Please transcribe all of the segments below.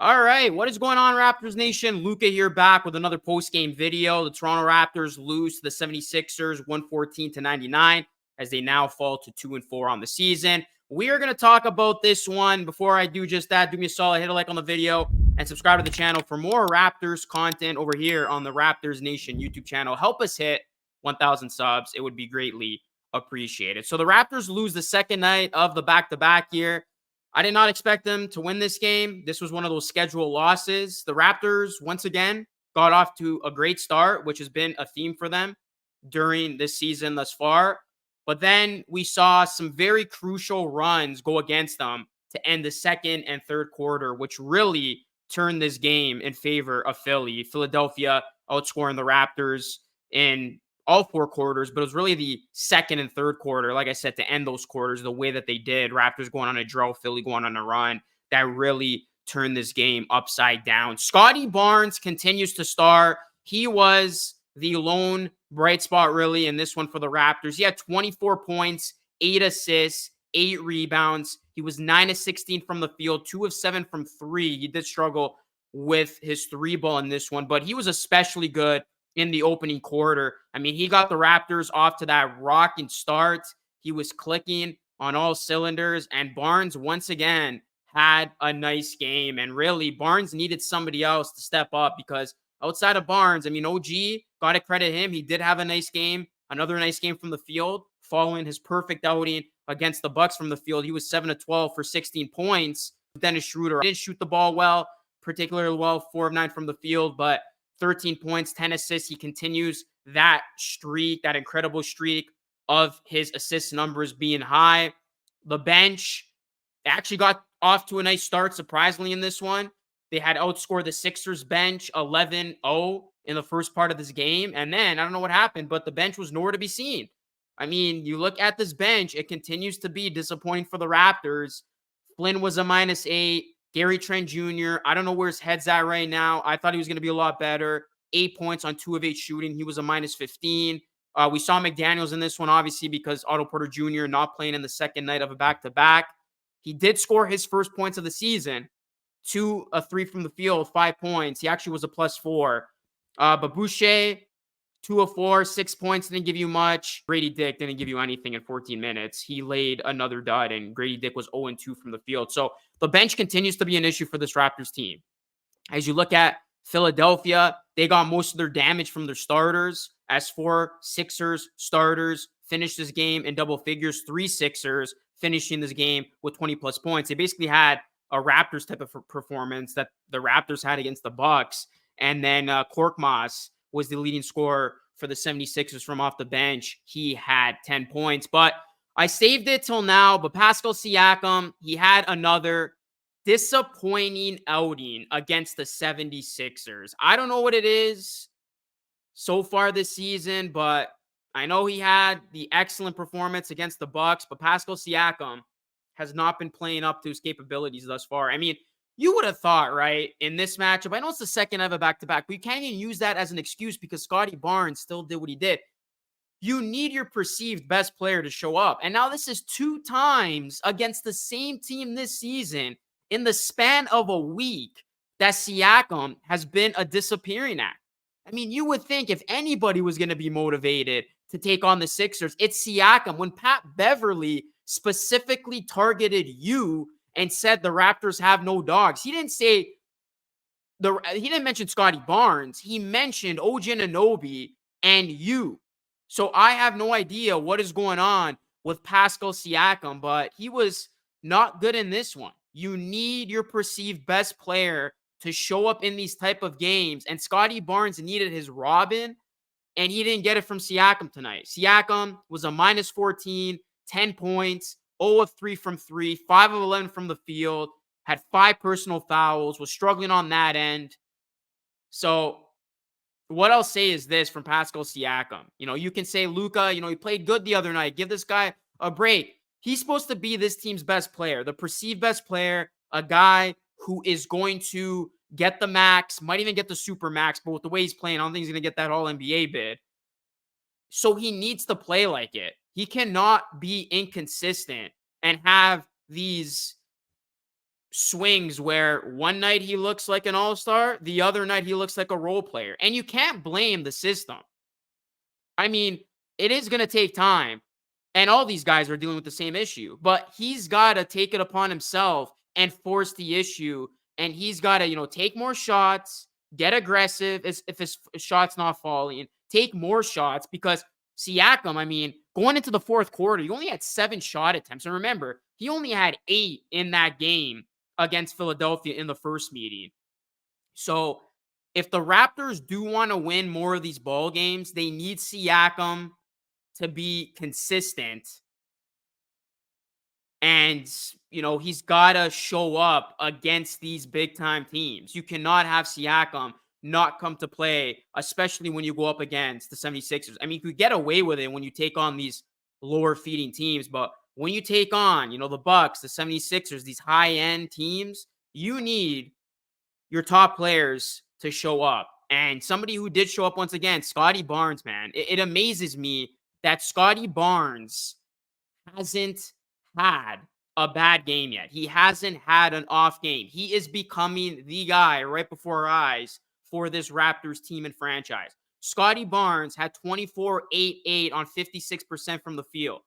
All right, what is going on, Raptors Nation? Luca here back with another post-game video. The Toronto Raptors lose to the 76ers 114-99 as they now fall to 2-4 on the season. We are going to talk about this one. Before I do just that, do me a solid, hit a like on the video and subscribe to the channel for more Raptors content over here on the Raptors Nation YouTube channel. Help us hit 1,000 subs. It would be greatly appreciated. So the Raptors lose the second night of the back-to-back here. I did not expect them to win this game. This was one of those scheduled losses. The Raptors, once again, got off to a great start, which has been a theme for them during this season thus far. But then we saw some very crucial runs go against them to end the second and third quarter, which really turned this game in favor of Philly. Philadelphia outscoring the Raptors in all four quarters, but it was really the second and third quarter, like I said, to end those quarters the way that they did. Raptors going on a drought, Philly going on a run, that really turned this game upside down. Scottie Barnes continues to star. He was the lone bright spot, really, in this one for the Raptors. He had 24 points, 8 assists, 8 rebounds. He was 9 of 16 from the field, 2 of 7 from 3. He did struggle with his 3-ball in this one, but he was especially good in the opening quarter. I mean, he got the Raptors off to that rocking start. He was clicking on all cylinders, and Barnes once again had a nice game. And really, Barnes needed somebody else to step up because outside of Barnes, I mean, OG, got to credit him. He did have a nice game, another nice game from the field, following his perfect outing against the Bucks from the field. He was 7 of 12 for 16 points. Dennis Schroeder didn't shoot the ball well, particularly well, 4 of 9 from the field, but 13 points, 10 assists. He continues that streak, that incredible streak of his assist numbers being high. The bench actually got off to a nice start, surprisingly, in this one. They had outscored the Sixers bench 11-0 in the first part of this game. And then, I don't know what happened, but the bench was nowhere to be seen. I mean, you look at this bench, it continues to be disappointing for the Raptors. Flynn was a -8. Gary Trent Jr., I don't know where his head's at right now. I thought he was going to be a lot better. 8 points on 2 of 8 shooting. He was a -15. We saw McDaniels in this one, obviously, because Otto Porter Jr. not playing in the second night of a back-to-back. He did score his first points of the season. 2 of 3 from the field, 5 points. He actually was a +4. But Boucher, 2 of 4, 6 points, didn't give you much. Grady Dick didn't give you anything in 14 minutes. He laid another dud, and Grady Dick was 0-2 from the field. So the bench continues to be an issue for this Raptors team. As you look at Philadelphia, they got most of their damage from their starters. As for Sixers starters, finished this game in double figures. 3 Sixers finishing this game with 20-plus points. They basically had a Raptors type of performance that the Raptors had against the Bucks. And then Korkmaz was the leading scorer for the 76ers from off the bench. He had 10 points. But I saved it till now. But Pascal Siakam, he had another disappointing outing against the 76ers. I don't know what it is so far this season, but I know he had the excellent performance against the Bucks. But Pascal Siakam has not been playing up to his capabilities thus far. I mean, you would have thought, right, in this matchup, I know it's the second of a back-to-back, but you can't even use that as an excuse because Scottie Barnes still did what he did. You need your perceived best player to show up. And now this is 2 times against the same team this season in the span of a week that Siakam has been a disappearing act. I mean, you would think if anybody was going to be motivated to take on the Sixers, it's Siakam. When Pat Beverly specifically targeted you and said the Raptors have no dogs, he didn't mention Scottie Barnes. He mentioned OG Anunoby and you. So I have no idea what is going on with Pascal Siakam, but he was not good in this one. You need your perceived best player to show up in these type of games, and Scottie Barnes needed his Robin, and he didn't get it from Siakam tonight. Siakam was a -14, 10 points, 0 of 3 from 3, 5 of 11 from the field, had 5 personal fouls, was struggling on that end. So what I'll say is this from Pascal Siakam. You know, you can say, Luka, he played good the other night. Give this guy a break. He's supposed to be this team's best player, the perceived best player, a guy who is going to get the max, might even get the super max, but with the way he's playing, I don't think he's going to get that All-NBA bid. So he needs to play like it. He cannot be inconsistent and have these swings where one night he looks like an all-star, the other night he looks like a role player. And you can't blame the system. I mean, it is going to take time. And all these guys are dealing with the same issue, but he's got to take it upon himself and force the issue. And he's got to, take more shots, get aggressive if his shot's not falling, take more shots because Siakam, I mean, going into the fourth quarter, he only had 7 shot attempts. And remember, he only had 8 in that game against Philadelphia in the first meeting. So if the Raptors do want to win more of these ball games, they need Siakam to be consistent. And, he's got to show up against these big time teams. You cannot have Siakam not come to play, especially when you go up against the 76ers. I mean, you could get away with it when you take on these lower feeding teams, but when you take on, the Bucks, the 76ers, these high end teams, you need your top players to show up. And somebody who did show up once again, Scottie Barnes, man. It amazes me that Scottie Barnes hasn't had a bad game yet. He hasn't had an off game. He is becoming the guy right before our eyes for this Raptors team and franchise. Scottie Barnes had 24, 8, 8 on 56% from the field.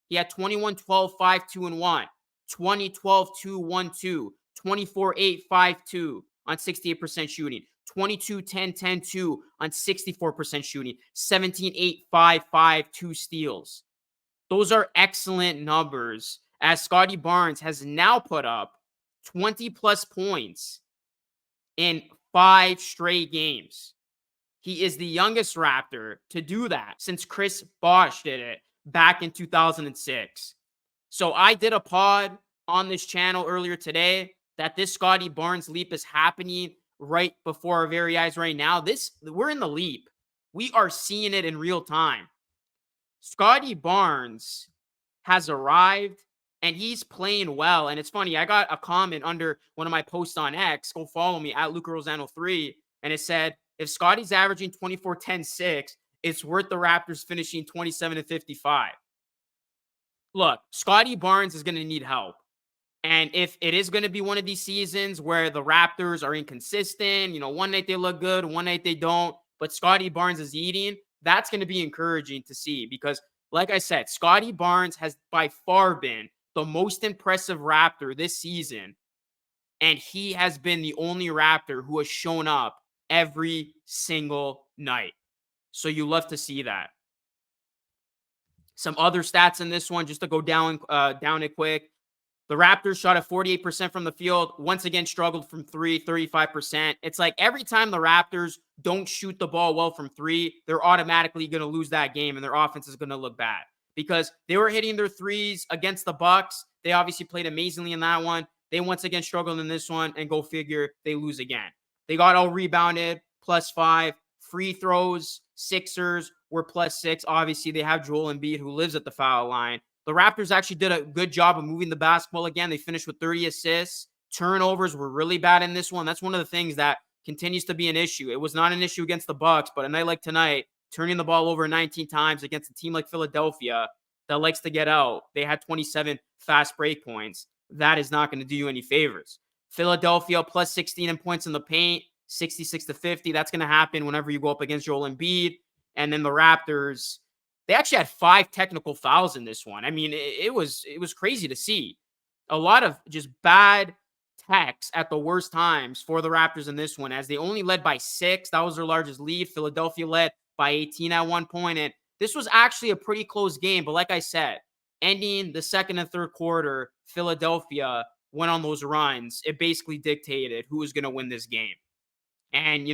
He had 21, 12, 5, 2, and 1, 20, 12, 2, 1, 2, 24, 8, 5, 2 on 68% shooting, 22, 10, 10, 2 on 64% shooting, 17, 8, 5, 5, 2 steals. Those are excellent numbers as Scottie Barnes has now put up 20 plus points in 5 straight games. He is the youngest Raptor to do that since Chris Bosh did it back in 2006. So I did a pod on this channel earlier today that this Scottie Barnes leap is happening right before our very eyes right now. We're in the leap. We are seeing it in real time. Scottie Barnes has arrived and he's playing well. And it's funny, I got a comment under one of my posts on X. Go follow me at Luca Rosano3. And it said, if Scottie's averaging 24, 10, 6, it's worth the Raptors finishing 27 and 55. Look, Scottie Barnes is going to need help. And if it is going to be one of these seasons where the Raptors are inconsistent, one night they look good, one night they don't, but Scottie Barnes is eating, that's going to be encouraging to see because, like I said, Scottie Barnes has by far been the most impressive Raptor this season, and he has been the only Raptor who has shown up every single night. So you love to see that. Some other stats in this one, just to go down it quick. The Raptors shot at 48% from the field. Once again, struggled from 3, 35%. It's like every time the Raptors don't shoot the ball well from 3, they're automatically going to lose that game and their offense is going to look bad because they were hitting their threes against the Bucks. They obviously played amazingly in that one. They once again struggled in this one, and go figure, they lose again. They got all rebounded, +5. Free throws, Sixers were +6. Obviously, they have Joel Embiid who lives at the foul line. The Raptors actually did a good job of moving the basketball again. They finished with 30 assists. Turnovers were really bad in this one. That's one of the things that continues to be an issue. It was not an issue against the Bucks, but a night like tonight, turning the ball over 19 times against a team like Philadelphia that likes to get out. They had 27 fast break points. That is not going to do you any favors. Philadelphia +16 in points in the paint, 66 to 50. That's going to happen whenever you go up against Joel Embiid. And then the Raptors, they actually had 5 technical fouls in this one. I mean, it was crazy to see. A lot of just bad techs at the worst times for the Raptors in this one, as they only led by 6. That was their largest lead. Philadelphia led by 18 at one point. And this was actually a pretty close game. But like I said, ending the second and third quarter, Philadelphia went on those runs. It basically dictated who was going to win this game. And,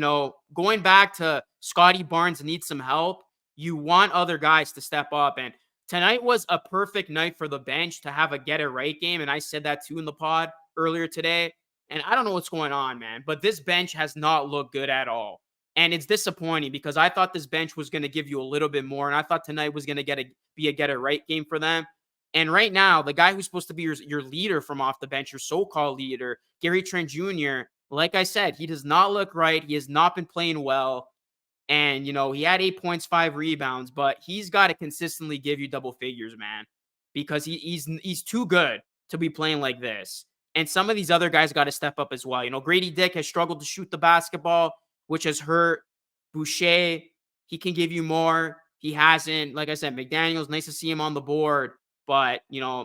going back to Scottie Barnes needs some help, you want other guys to step up. And tonight was a perfect night for the bench to have a get-it-right game. And I said that too in the pod earlier today. And I don't know what's going on, man, but this bench has not looked good at all. And it's disappointing because I thought this bench was going to give you a little bit more. And I thought tonight was going to be a get-it-right game for them. And right now, the guy who's supposed to be your leader from off the bench, your so-called leader, Gary Trent Jr., like I said, he does not look right. He has not been playing well. And, he had 8 points, 5 rebounds, but he's got to consistently give you double figures, man, because he's too good to be playing like this. And some of these other guys got to step up as well. Grady Dick has struggled to shoot the basketball, which has hurt. Boucher, he can give you more. He hasn't. Like I said, McDaniels, nice to see him on the board. But,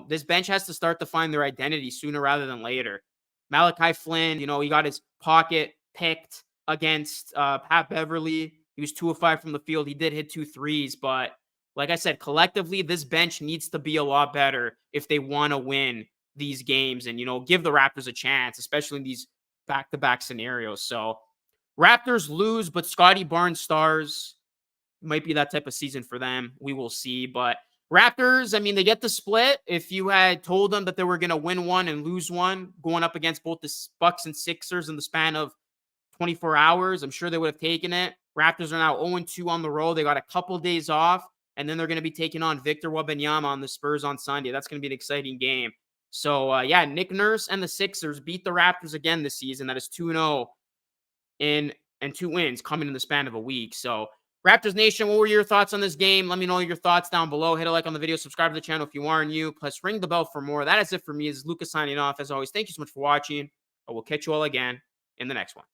this bench has to start to find their identity sooner rather than later. Malachi Flynn, he got his pocket picked against Pat Beverly. He was 2 of 5 from the field. He did hit 2 threes. But like I said, collectively, this bench needs to be a lot better if they want to win these games and, give the Raptors a chance, especially in these back-to-back scenarios. So Raptors lose, but Scotty Barnes stars. Might be that type of season for them. We will see. But Raptors, I mean, they get the split. If you had told them that they were going to win one and lose one going up against both the Bucks and Sixers in the span of 24 hours, I'm sure they would have taken it. Raptors are now 0-2 on the road. They got a couple days off, and then they're going to be taking on Victor Wembanyama on the Spurs on Sunday. That's going to be an exciting game. So, Nick Nurse and the Sixers beat the Raptors again this season. That is 2-0 and 2 wins coming in the span of a week. So, Raptors Nation, what were your thoughts on this game? Let me know your thoughts down below. Hit a like on the video. Subscribe to the channel if you are new. Plus, ring the bell for more. That is it for me. This is Lucas signing off. As always, thank you so much for watching. I will catch you all again in the next one.